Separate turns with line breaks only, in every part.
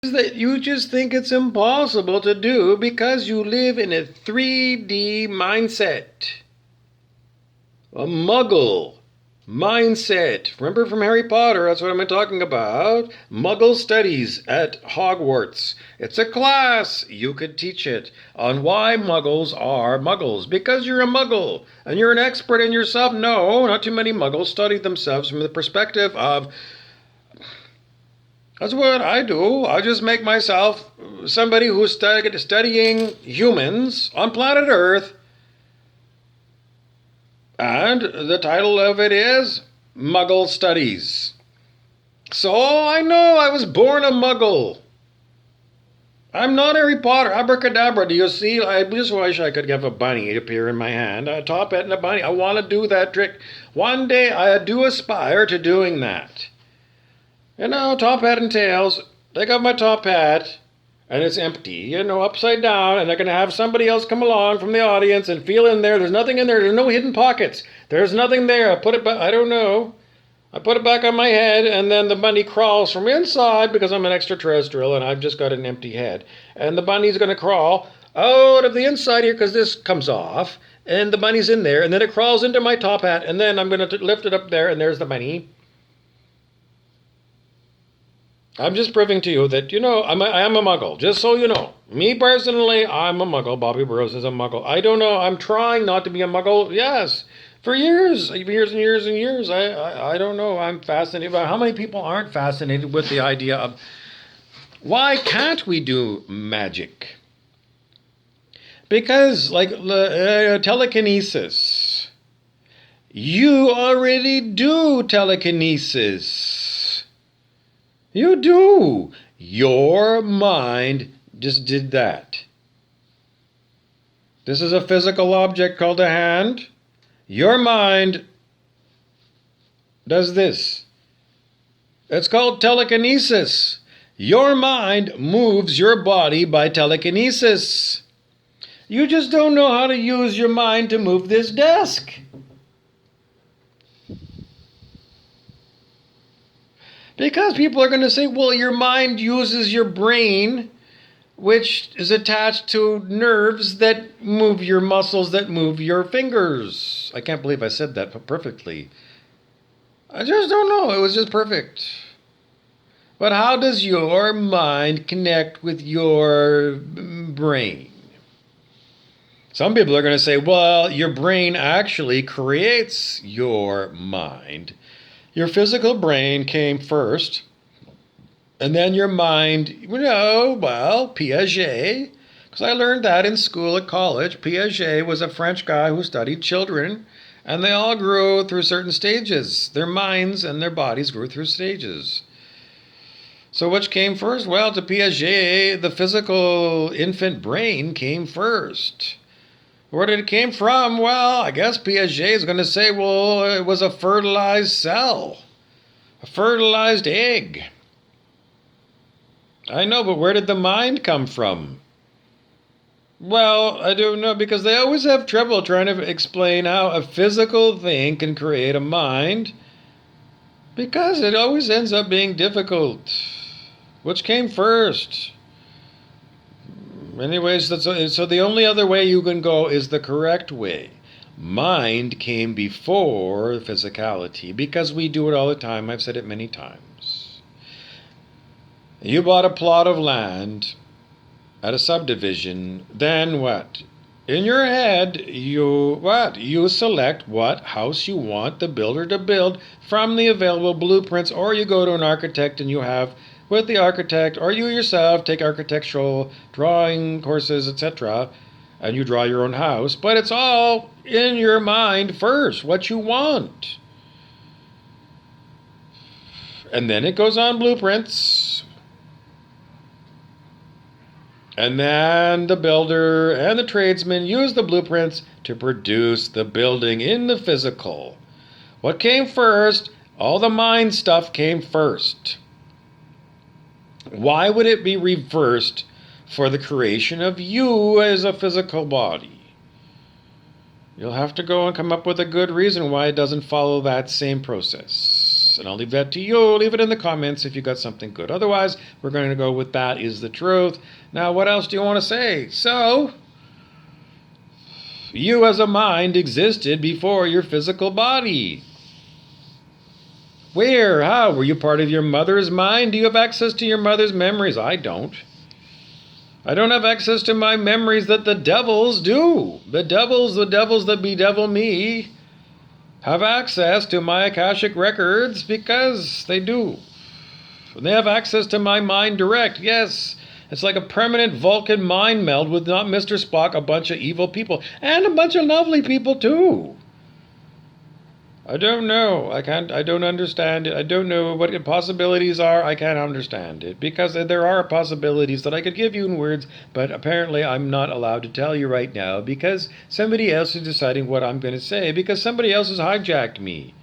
that you just think it's impossible to do because you live in a 3D mindset. A muggle mindset. Remember from Harry Potter, that's what I'm talking about. Muggle studies at Hogwarts. It's a class. You could teach it on why muggles are muggles. Because you're a muggle and you're an expert in yourself. No, not too many muggles study themselves from the perspective of, that's what I do. I just make myself somebody who's studying humans on planet Earth. And the title of it is Muggle Studies. So I know I was born a muggle. I'm not Harry Potter. Abracadabra. Do you see? I just wish I could have a bunny appear in my hand. A top hat and a bunny. I want to do that trick. One day I do aspire to doing that. You know, top hat and tails. Take off my top hat, and it's empty, you know, upside down, and they're going to have somebody else come along from the audience and feel in there. There's nothing in there. There's no hidden pockets. There's nothing there. I put it back. I don't know. I put it back on my head, and then the bunny crawls from inside because I'm an extraterrestrial, and I've just got an empty head. And the bunny's going to crawl out of the inside here because this comes off, and the bunny's in there, and then it crawls into my top hat, and then I'm going to lift it up there, and there's the bunny. I'm just proving to you that, you know, I am a muggle, just so you know. Me personally, I'm a muggle. Bobby Burrows is a muggle. I don't know. I'm trying not to be a muggle. Yes, for years and years and years. I don't know. I'm fascinated by how many people aren't fascinated with the idea of why can't we do magic? Because, like, telekinesis. You already do telekinesis. You do. Your mind just did that. This is a physical object called a hand. Your mind does this. It's called telekinesis. Your mind moves your body by telekinesis. You just don't know how to use your mind to move this desk. Because people are going to say, well, your mind uses your brain, which is attached to nerves that move your muscles, that move your fingers. I can't believe I said that perfectly. I just don't know. It was just perfect. But how does your mind connect with your brain? Some people are going to say, well, your brain actually creates your mind. Your physical brain came first, and then your mind, Piaget, because I learned that in school at college. Piaget was a French guy who studied children, and they all grew through certain stages. Their minds and their bodies grew through stages. So which came first? Well, to Piaget, the physical infant brain came first. Where did it came from? Well, I guess Piaget is going to say, well, it was a fertilized cell, a fertilized egg. I know, but where did the mind come from? Well, I don't know, because they always have trouble trying to explain how a physical thing can create a mind, because it always ends up being difficult. Which came first? Anyways, so the only other way you can go is the correct way. Mind came before physicality, because we do it all the time. I've said it many times. You bought a plot of land at a subdivision, then what? In your head, you select what house you want the builder to build from the available blueprints, or you go to an architect and you have with the architect, or you yourself take architectural drawing courses, etc., and you draw your own house. But it's all in your mind first, what you want. And then it goes on blueprints. And then the builder and the tradesman use the blueprints to produce the building in the physical. What came first? All the mind stuff came first. Why would it be reversed for the creation of you as a physical body? You'll have to go and come up with a good reason why it doesn't follow that same process. is. And I'll leave that to you. Leave it in the comments if you got something good. Otherwise, we're going to go with that is the truth. Now, what else do you want to say? So, you as a mind existed before your physical body. Where? How? Were you part of your mother's mind? Do you have access to your mother's memories? I don't. I don't have access to my memories that the devils do. The devils that bedevil me, have access to my Akashic records because they do. They have access to my mind direct. Yes, it's like a permanent Vulcan mind meld with not Mr. Spock, a bunch of evil people, and a bunch of lovely people too. I don't know. I don't understand it. I don't know what the possibilities are. I can't understand it. Because there are possibilities that I could give you in words, but apparently I'm not allowed to tell you right now because somebody else is deciding what I'm going to say, because somebody else has hijacked me.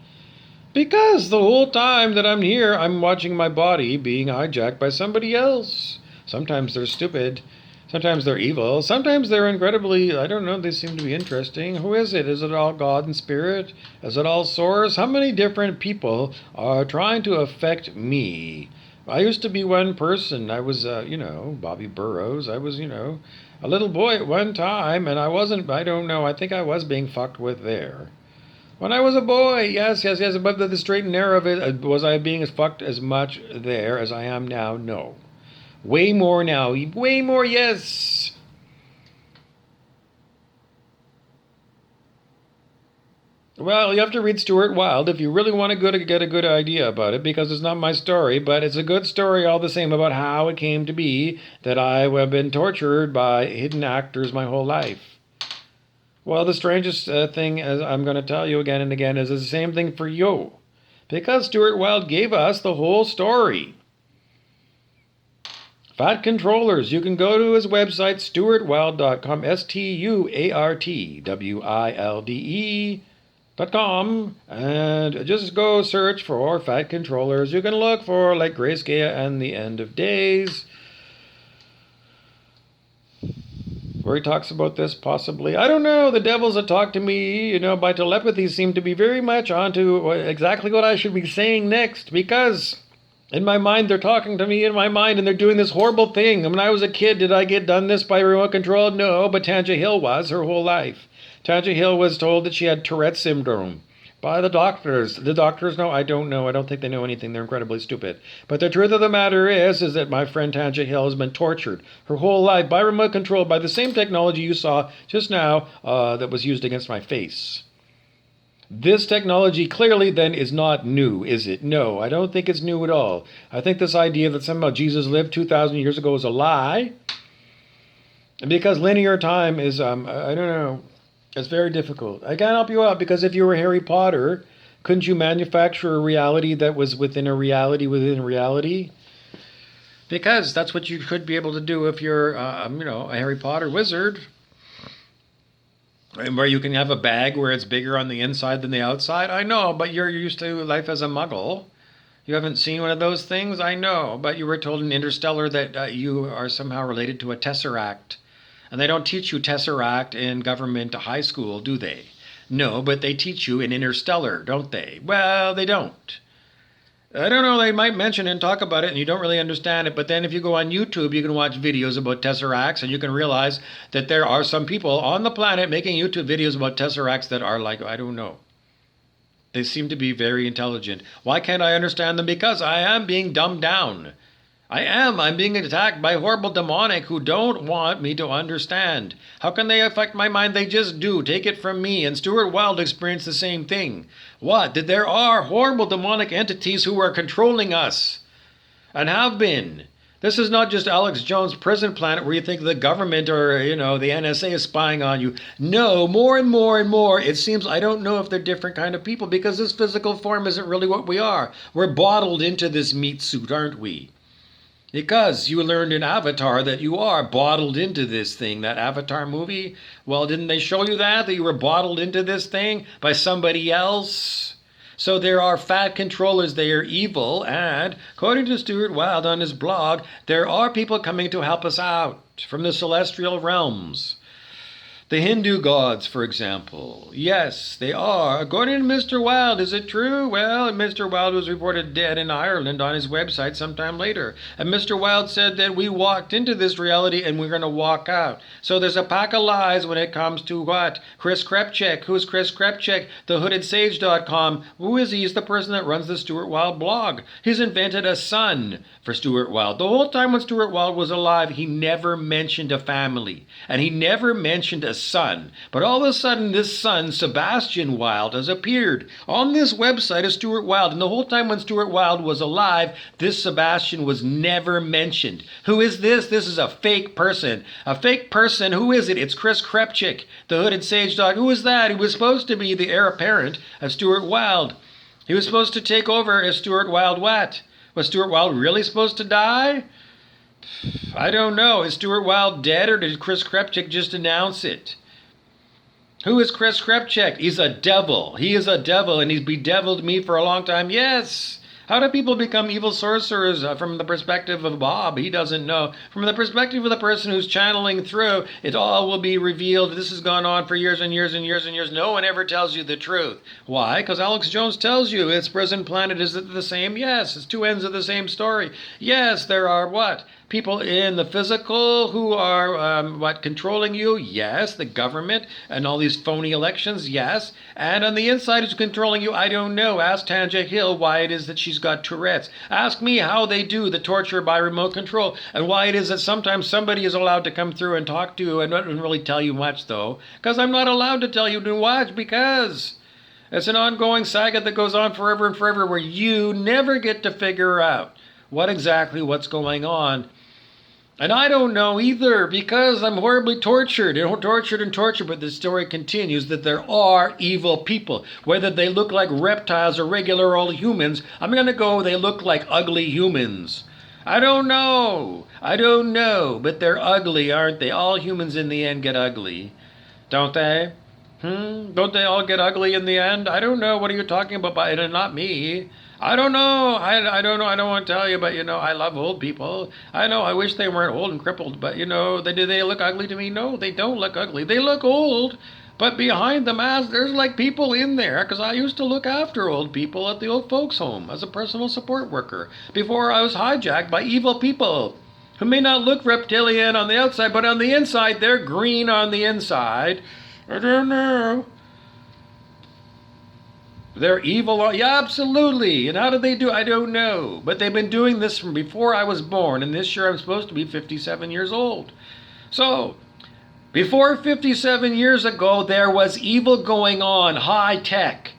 Because the whole time that I'm here, I'm watching my body being hijacked by somebody else. Sometimes they're stupid. Sometimes they're evil. Sometimes they're incredibly, I don't know, they seem to be interesting. Who is it? Is it all God and Spirit? Is it all Source? How many different people are trying to affect me? I used to be one person. I was, Bobby Burrows. I was, a little boy at one time, and I wasn't, I don't know, I think I was being fucked with there. When I was a boy, yes, above the straight and narrow of it, was I being fucked as much there as I am now? No. Way more now. Way more, yes. Well, you have to read Stuart Wilde if you really want to get a good idea about it, because it's not my story, but it's a good story all the same about how it came to be that I have been tortured by hidden actors my whole life. Well, the strangest thing, as I'm going to tell you again and again, is the same thing for you. Because Stuart Wilde gave us the whole story. Fat Controllers. You can go to his website, stuartwilde.com, STUARTWILDE.com, and just go search for Fat Controllers. You can look for like Grayscale and the End of Days, where he talks about this possibly. I don't know. The devils that talk to me, by telepathy seem to be very much onto exactly what I should be saying next, because in my mind, they're talking to me in my mind, and they're doing this horrible thing. When I was a kid, did I get done this by remote control? No, but Tanja Hill was her whole life. Tanja Hill was told that she had Tourette's syndrome by the doctors. The doctors know? I don't know. I don't think they know anything. They're incredibly stupid. But the truth of the matter is that my friend Tanja Hill has been tortured her whole life by remote control by the same technology you saw just now that was used against my face. This technology clearly then is not new, is it? No, I don't think it's new at all. I think this idea that somehow Jesus lived 2,000 years ago is a lie. Because linear time is, I don't know, it's very difficult. I can't help you out because if you were Harry Potter, couldn't you manufacture a reality that was within a reality within a reality? Because that's what you could be able to do if you're, a Harry Potter wizard. Where you can have a bag where it's bigger on the inside than the outside? I know, but you're used to life as a muggle. You haven't seen one of those things? I know, but you were told in Interstellar that you are somehow related to a tesseract. And they don't teach you tesseract in government high school, do they? No, but they teach you in Interstellar, don't they? Well, they don't. I don't know, they might mention it and talk about it and you don't really understand it, but then if you go on YouTube, you can watch videos about tesseracts and you can realize that there are some people on the planet making YouTube videos about tesseracts that are like, I don't know. They seem to be very intelligent. Why can't I understand them? Because I am being dumbed down. I'm being attacked by horrible demonic who don't want me to understand. How can they affect my mind? They just do. Take it from me. And Stuart Wilde experienced the same thing. What? That there are horrible demonic entities who are controlling us. And have been. This is not just Alex Jones' prison planet where you think the government or, the NSA is spying on you. No, more and more and more. It seems, I don't know if they're different kind of people because this physical form isn't really what we are. We're bottled into this meat suit, aren't we? Because you learned in Avatar that you are bottled into this thing, that Avatar movie. Well, didn't they show you that you were bottled into this thing by somebody else? So there are fat controllers, they are evil, and according to Stuart Wilde on his blog, there are people coming to help us out from the celestial realms. The Hindu gods, for example. Yes, they are. According to Mr. Wilde, is it true? Well, Mr. Wilde was reported dead in Ireland on his website sometime later. And Mr. Wilde said that we walked into this reality and we're going to walk out. So there's a pack of lies when it comes to what? Chris Krepchik. Who's Chris Krepchik? TheHoodedSage.com. Who is he? He's the person that runs the Stuart Wilde blog. He's invented a son for Stuart Wilde. The whole time when Stuart Wilde was alive, he never mentioned a family. And he never mentioned a son. But all of a sudden, this son, Sebastian Wilde, has appeared on this website of Stuart Wilde. And the whole time when Stuart Wilde was alive, this Sebastian was never mentioned. Who is this? This is a fake person. A fake person. Who is it? It's Chris Krepchik, the Hooded Sage Dog. Who is that? He was supposed to be the heir apparent of Stuart Wilde. He was supposed to take over as Stuart Wilde what? Was Stuart Wilde really supposed to die? I don't know. Is Stuart Wilde dead, or did Chris Krepchik just announce it? Who is Chris Krepchik? He's a devil. He is a devil, and he's bedeviled me for a long time. Yes. How do people become evil sorcerers from the perspective of Bob? He doesn't know. From the perspective of the person who's channeling through, it all will be revealed. This has gone on for years and years and years and years. No one ever tells you the truth. Why? Because Alex Jones tells you it's prison planet. Is it the same? Yes. It's two ends of the same story. Yes, there are what? People in the physical who are, controlling you? Yes. The government and all these phony elections? Yes. And on the inside who's controlling you? I don't know. Ask Tanja Hill why it is that she's got Tourette's. Ask me how they do the torture by remote control and why it is that sometimes somebody is allowed to come through and talk to you and not really tell you much, though. Because I'm not allowed to tell you to watch, because it's an ongoing saga that goes on forever and forever where you never get to figure out what's going on. And I don't know either, because I'm horribly tortured, but the story continues that there are evil people. Whether they look like reptiles or regular old humans, I'm going to go, they look like ugly humans. I don't know, but they're ugly, aren't they? All humans in the end get ugly, don't they? Don't they all get ugly in the end? I don't know, what are you talking about? Not me. I don't know. I don't know. I don't want to tell you, but I love old people. I know. I wish they weren't old and crippled, but do they look ugly to me? No, they don't look ugly. They look old, but behind the mask, there's like people in there. Because I used to look after old people at the old folks' home as a personal support worker before I was hijacked by evil people who may not look reptilian on the outside, but on the inside, they're green on the inside. I don't know. They're evil. Yeah, absolutely. And how did they do? I don't know. But they've been doing this from before I was born. And this year I'm supposed to be 57 years old. So, before 57 years ago, there was evil going on. High tech.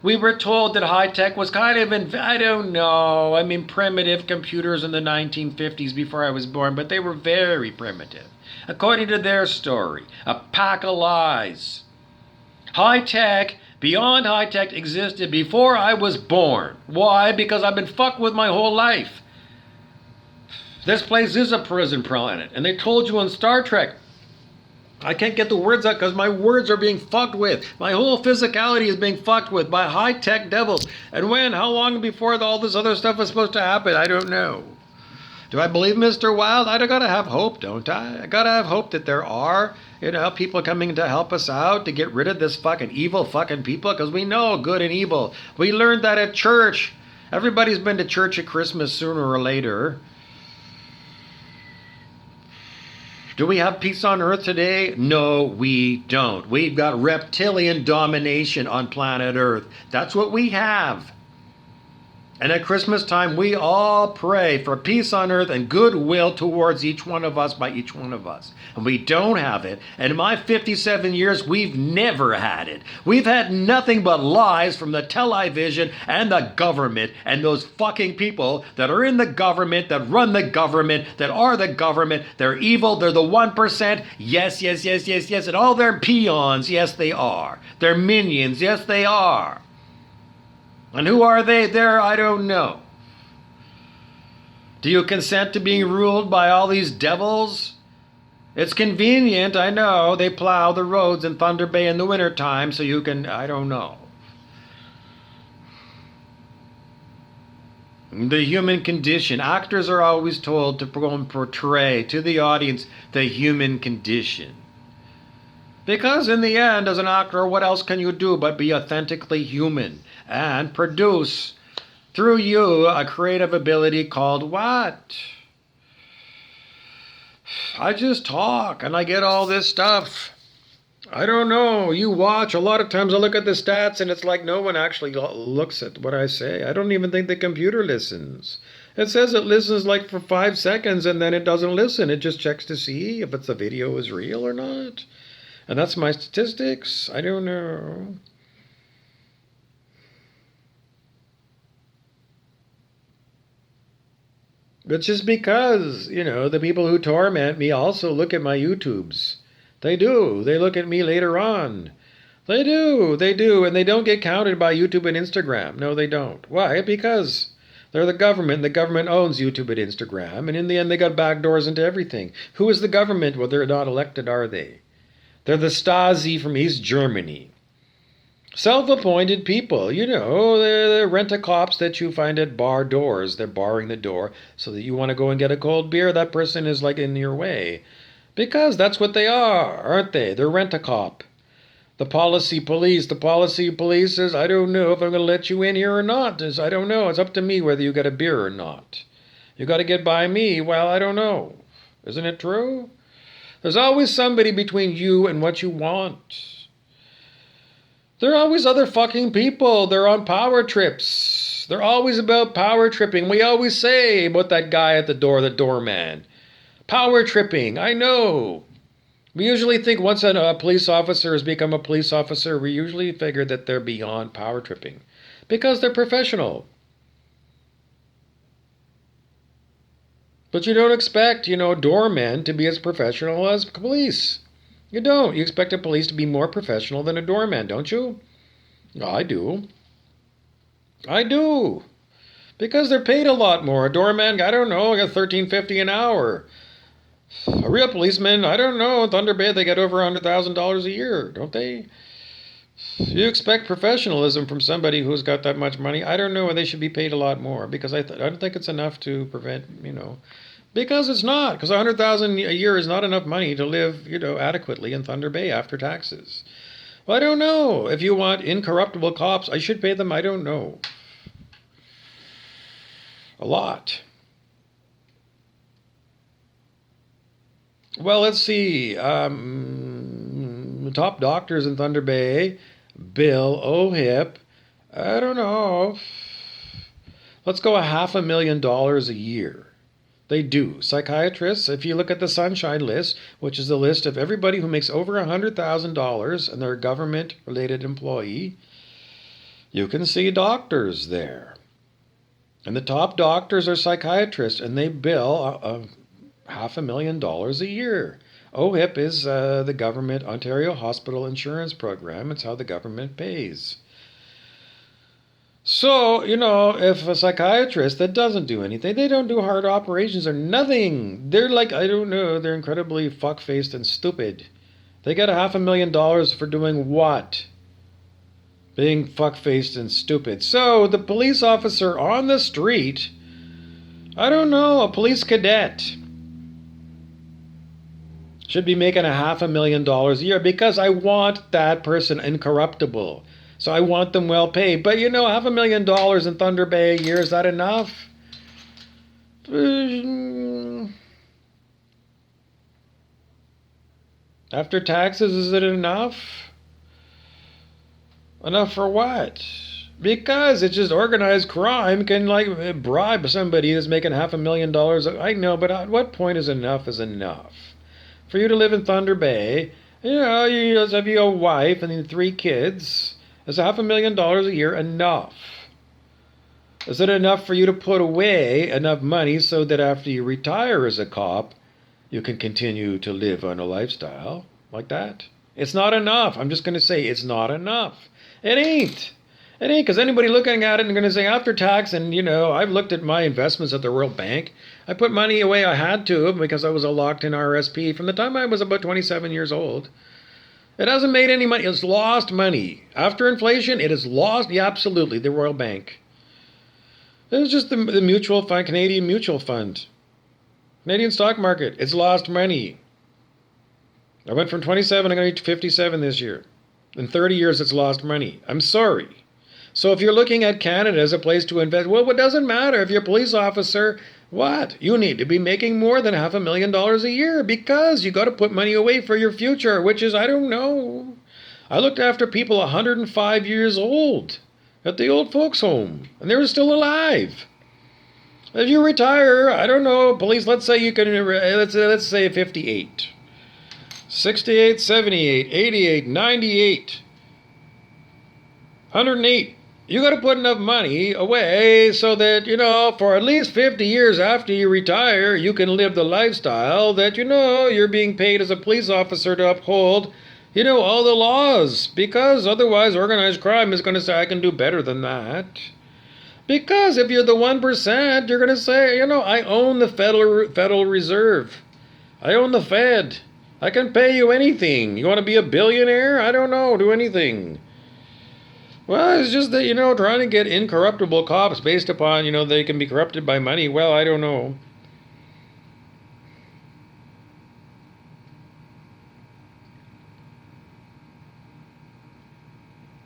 We were told that high tech was kind of, I don't know. I mean, primitive computers in the 1950s before I was born. But they were very primitive. According to their story. A pack of lies. High tech. Beyond high tech existed before I was born. Why? Because I've been fucked with my whole life. This place is a prison planet. And they told you on Star Trek. I can't get the words out because my words are being fucked with. My whole physicality is being fucked with by high tech devils. And when? How long before all this other stuff was supposed to happen? I don't know. Do I believe Mr. Wilde? I gotta have hope, don't I? I gotta have hope that there are, people coming to help us out to get rid of this fucking evil fucking people, because we know good and evil. We learned that at church. Everybody's been to church at Christmas sooner or later. Do we have peace on earth today? No, we don't. We've got reptilian domination on planet Earth. That's what we have. And at Christmas time, we all pray for peace on earth and goodwill towards each one of us by each one of us. And we don't have it. And in my 57 years, we've never had it. We've had nothing but lies from the television and the government and those fucking people that are in the government, that run the government, that are the government. They're evil. They're the 1%. Yes, yes, yes, yes, yes. And all their peons. Yes, they are. They're minions. Yes, they are. And who are they there? I don't know. Do you consent to being ruled by all these devils? It's convenient, I know. They plow the roads in Thunder Bay in the wintertime so you can, I don't know. The human condition. Actors are always told to go and portray to the audience the human condition. Because in the end, as an actor, what else can you do but be authentically human and produce through you a creative ability called what? I just talk and I get all this stuff. I don't know. You watch. A lot of times I look at the stats and it's like no one actually looks at what I say. I don't even think the computer listens. It says it listens like for 5 seconds and then it doesn't listen. It just checks to see if the video is real or not. And that's my statistics. I don't know. But just because, the people who torment me also look at my YouTubes. They do. They look at me later on. They do. They do. And they don't get counted by YouTube and Instagram. No, they don't. Why? Because they're the government. The government owns YouTube and Instagram. And in the end, they got backdoors into everything. Who is the government? Well, they're not elected, are they? They're the Stasi from East Germany. Self-appointed people, they're the rent-a-cops that you find at bar doors. They're barring the door so that you want to go and get a cold beer. That person is like in your way. Because that's what they are, aren't they? They're rent-a-cop. The policy police says, I don't know if I'm going to let you in here or not. I don't know. It's up to me whether you get a beer or not. You got to get by me. Well, I don't know. Isn't it true? There's always somebody between you and what you want. There are always other fucking people. They're on power trips. They're always about power tripping. We always say about that guy at the door, the doorman. Power tripping, I know. We usually think once a police officer has become a police officer, we usually figure that they're beyond power tripping. Because they're professional. But you don't expect, doormen to be as professional as police. You don't. You expect a police to be more professional than a doorman, don't you? I do. I do. Because they're paid a lot more. A doorman, I don't know, got $13.50 an hour. A real policeman, I don't know, in Thunder Bay they get over $100,000 a year, don't they? You expect professionalism from somebody who's got that much money. I don't know, and they should be paid a lot more because I don't think it's enough to prevent, because it's not. Because $100,000 a year is not enough money to live, adequately in Thunder Bay after taxes. Well, I don't know. If you want incorruptible cops, I should pay them, I don't know. A lot. Well, let's see. Top doctors in Thunder Bay, Bill O'Hip. I don't know. Let's go $500,000 a year. They do. Psychiatrists, if you look at the Sunshine List, which is the list of everybody who makes over $100,000 and they're a government-related employee, you can see doctors there. And the top doctors are psychiatrists, and they bill $500,000 a year. OHIP is the government Ontario Hospital Insurance Program. It's how the government pays. So, if a psychiatrist that doesn't do anything, they don't do hard operations or nothing. They're like, I don't know, they're incredibly fuck-faced and stupid. They get $500,000 for doing what? Being fuck-faced and stupid. So, the police officer on the street, I don't know, a police cadet, should be making $500,000 a year because I want that person incorruptible. So I want them well paid. But $500,000 in Thunder Bay a year, is that enough? After taxes, is it enough? Enough for what? Because it's just organized crime can bribe somebody that's making $500,000. I know, but at what point is enough enough? For you to live in Thunder Bay, you have your wife and 3 kids. Is $500,000 a year enough? Is it enough for you to put away enough money so that after you retire as a cop, you can continue to live on a lifestyle like that? It's not enough. I'm just going to say it's not enough. It ain't. It ain't, because anybody looking at it and going to say after tax, and I've looked at my investments at the Royal Bank. I put money away I had to because I was a locked-in RSP from the time I was about 27 years old. It hasn't made any money. It's lost money. After inflation, it has lost, yeah, absolutely, the Royal Bank. It was just the mutual fund, Canadian mutual fund. Canadian stock market, it's lost money. I went from 27, I'm going to 57 this year. In 30 years, it's lost money. I'm sorry. So if you're looking at Canada as a place to invest, well, it doesn't matter. If you're a police officer, what? You need to be making more than $500,000 a year because you got to put money away for your future, which is, I don't know. I looked after people 105 years old at the old folks' home, and they were still alive. If you retire, I don't know, police, let's say you can, let's say 58. 68, 78, 88, 98, 108. You got to put enough money away so that, for at least 50 years after you retire, you can live the lifestyle that, you're being paid as a police officer to uphold, all the laws. Because otherwise, organized crime is going to say, I can do better than that. Because if you're the 1%, you're going to say, I own the Federal Reserve. I own the Fed. I can pay you anything. You want to be a billionaire? I don't know. Do anything. Well, it's just that, trying to get incorruptible cops based upon, they can be corrupted by money. Well, I don't know.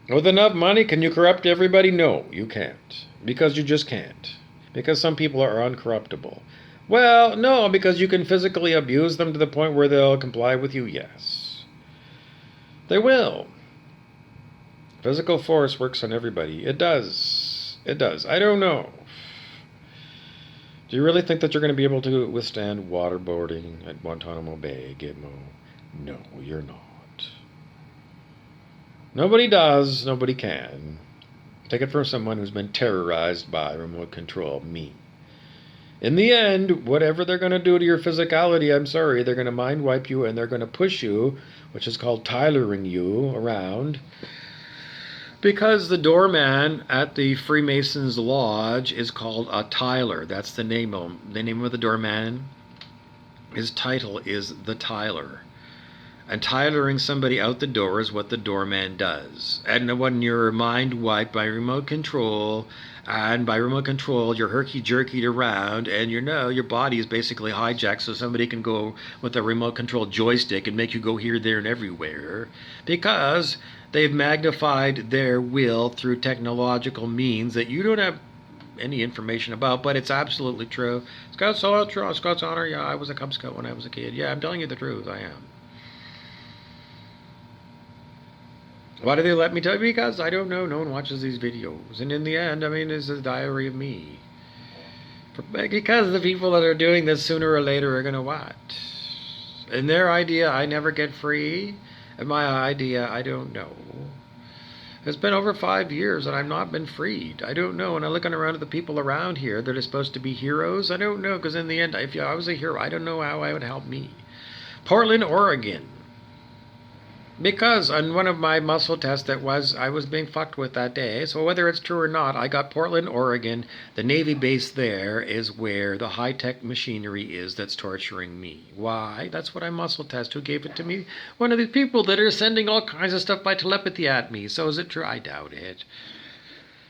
With enough money, can you corrupt everybody? No, you can't. Because you just can't. Because some people are uncorruptible. Well, no, because you can physically abuse them to the point where they'll comply with you, yes. They will. Physical force works on everybody. It does. It does. I don't know. Do you really think that you're going to be able to withstand waterboarding at Guantanamo Bay, Gitmo? No, you're not. Nobody does. Nobody can. Take it from someone who's been terrorized by remote control, me. In the end, whatever they're going to do to your physicality, I'm sorry, they're going to mind wipe you and they're going to push you, which is called Tylering you around. Because the doorman at the Freemasons Lodge is called a Tyler. That's the name of him. The name of the doorman, his title is the Tyler. And Tylering somebody out the door is what the doorman does. And when you're mind wiped by remote control, and by remote control you're herky-jerkied around, and your body is basically hijacked so somebody can go with a remote control joystick and make you go here, there, and everywhere. Because they've magnified their will through technological means that you don't have any information about, but it's absolutely true. Scout's honor, yeah, I was a Cub Scout when I was a kid. Yeah, I'm telling you the truth, I am. Why do they let me tell you? Because I don't know. No one watches these videos. And in the end, it's a diary of me. Because the people that are doing this sooner or later are going to what? And their idea, I never get free. And my idea, I don't know. It's been over 5 years and I've not been freed. I don't know. And I'm looking around at the people around here that are supposed to be heroes. I don't know. Because in the end, if I was a hero, I don't know how I would help me. Portland, Oregon. Because on one of my muscle tests I was being fucked with that day, so whether it's true or not, I got Portland, Oregon. The Navy base there is where the high-tech machinery is that's torturing me. Why? That's what I muscle test. Who gave it to me? One of these people that are sending all kinds of stuff by telepathy at me. So is it true? I doubt it.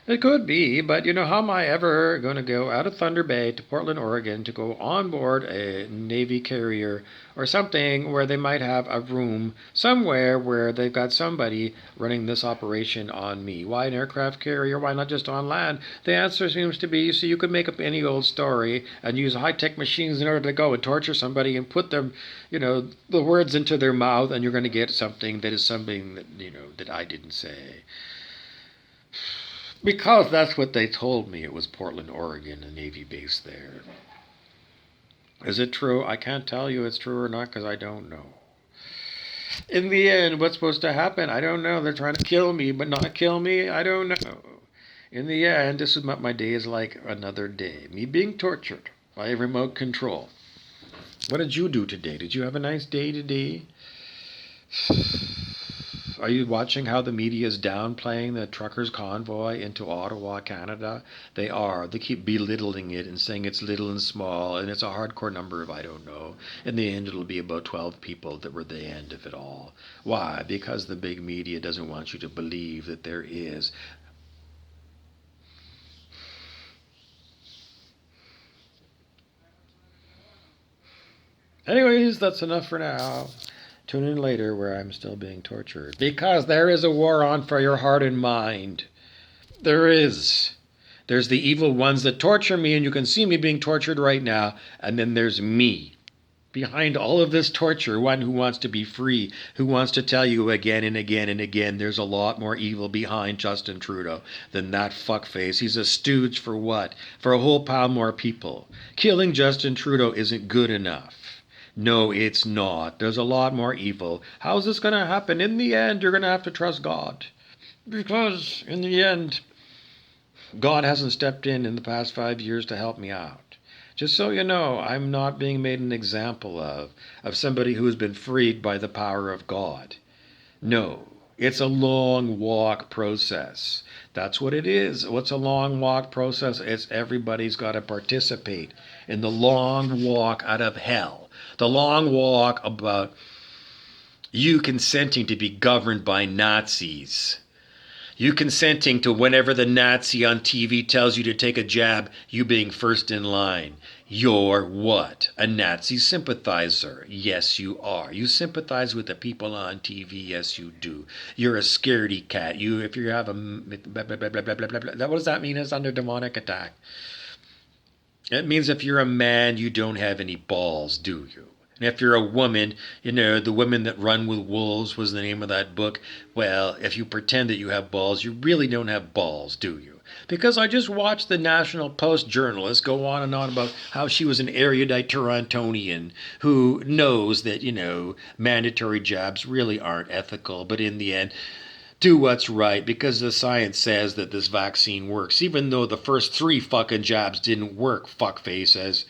It could be, but how am I ever going to go out of Thunder Bay to Portland, Oregon to go on board a Navy carrier or something where they might have a room somewhere where they've got somebody running this operation on me? Why an aircraft carrier? Why not just on land? The answer seems to be so you could make up any old story and use high-tech machines in order to go and torture somebody and put them, the words into their mouth, and you're going to get something that is something that, that I didn't say. Because that's what they told me. It was Portland, Oregon, a Navy base there. Is it true? I can't tell you it's true or not because I don't know. In the end, what's supposed to happen? I don't know. They're trying to kill me, but not kill me. I don't know. In the end, this is what my day is like another day. Me being tortured by a remote control. What did you do today? Did you have a nice day today? Are you watching how the media is downplaying the truckers' convoy into Ottawa, Canada? They are. They keep belittling it and saying it's little and small, and it's a hardcore number of I don't know. In the end, it'll be about 12 people that were the end of it all. Why? Because the big media doesn't want you to believe that there is. Anyways, that's enough for now. Tune in later where I'm still being tortured. Because there is a war on for your heart and mind. There is. There's the evil ones that torture me, and you can see me being tortured right now. And then there's me. Behind all of this torture, one who wants to be free, who wants to tell you again and again and again there's a lot more evil behind Justin Trudeau than that fuckface. He's a stooge for what? For a whole pile more people. Killing Justin Trudeau isn't good enough. No, it's not. There's a lot more evil. How's this going to happen? In the end, you're going to have to trust God. Because, in the end, God hasn't stepped in the past 5 years to help me out. Just so you know, I'm not being made an example of somebody who has been freed by the power of God. No, it's a long walk process. That's what it is. What's a long walk process? It's everybody's got to participate in the long walk out of hell. The long walk about you consenting to be governed by Nazis. You consenting to whenever the Nazi on TV tells you to take a jab, you being first in line. You're what? A Nazi sympathizer. Yes, you are. You sympathize with the people on TV. Yes, you do. You're a scaredy cat. If you have a blah, blah, blah, blah, blah, blah, blah. What does that mean? It's under demonic attack. It means if you're a man, you don't have any balls, do you? And if you're a woman, The Women That Run with Wolves was the name of that book. Well, if you pretend that you have balls, you really don't have balls, do you? Because I just watched the National Post journalist go on and on about how she was an erudite Torontonian who knows that, mandatory jabs really aren't ethical, but in the end, do what's right because the science says that this vaccine works, even though the first 3 fucking jabs didn't work, fuckface says.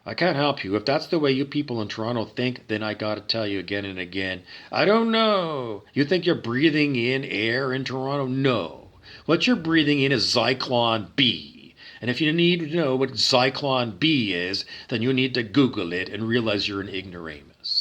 I can't help you. If that's the way you people in Toronto think, then I gotta tell you again and again, I don't know. You think you're breathing in air in Toronto? No. What you're breathing in is Zyklon B. And if you need to know what Zyklon B is, then you need to Google it and realize you're an ignoramus.